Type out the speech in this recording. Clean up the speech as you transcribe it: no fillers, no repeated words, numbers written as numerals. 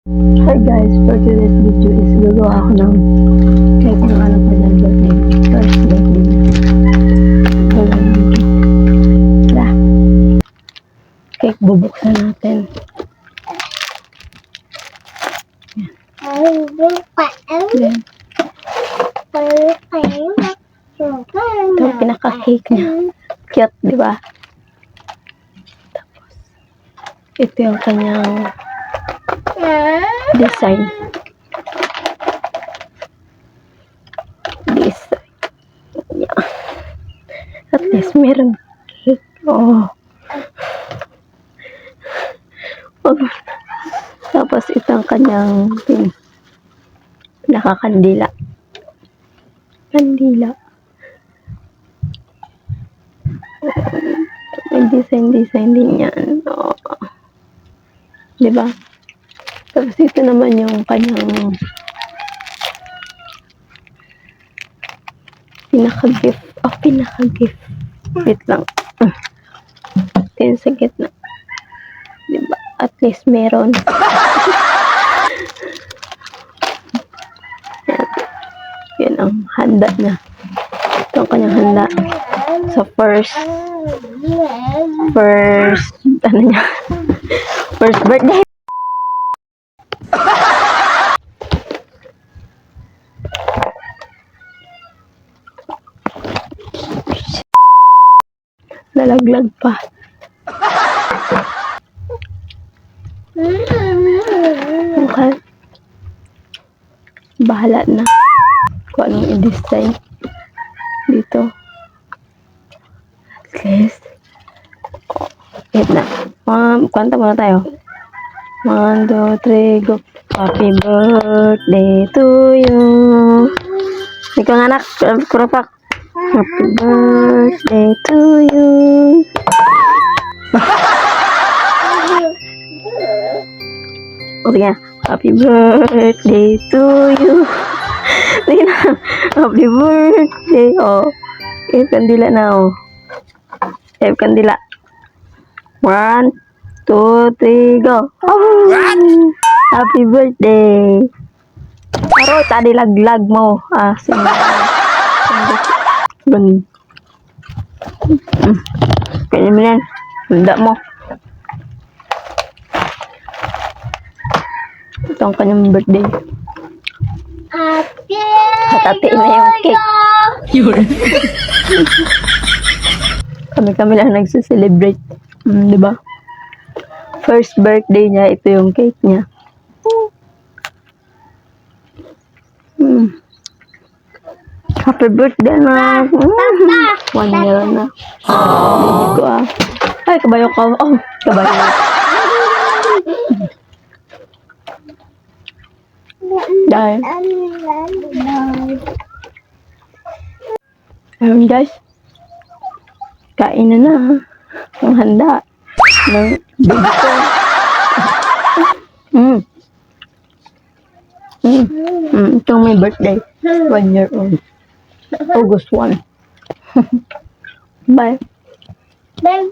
Hi guys, for today's video is gagawa ako ng cake ng anak ko dahil birthday. First birthday. Ito lang yung cake. Tara. Cake bubuksan natin. Then, ito ang pinaka-cake niya. Cute, di ba? Tapos, ito yung kanyang design. Yeah. At least meron cake. Oh. Tapos ito ang kanyang nakakandila. Kandila. May design din yan. Oh. Diba? Tapos ito naman yung kanyang pinaka-gift. Oh, pinaka-gift. Wait lang. Ito yung sa gitna. Diba? At least meron. Yan ang handa niya. Ito ang kanyang handa. Sa first ano niya? First birthday. Lalaglag pa. Okay. Bahala na kung anong i-design dito. At least. Wait na. Kanta muna tayo. 1, 2, 3, go. Happy birthday to you. Ikaw nga anak. Kurapak. Happy birthday to you. O sige, happy birthday to you. Sige na, happy birthday. O, kandila na o. Kandila. 1, 2, 3, go. Oh, happy birthday. Pero tadi laglag mo. Sige. Ganun. Kaya mo yan. Handa mo. Ito ang kanyang birthday. Hatatiin na yung cake. Kami lang nagse-celebrate. Diba? First birthday niya, ito yung cake niya. Happy birthday na. 1 year na. Ko Ay, kabayo ka. Oh, kabayo. Dahil. Ayun guys. Kain na. Ang handa. Ng baby ko. Itong may birthday. 1 year old. August 1. Bye. Bye.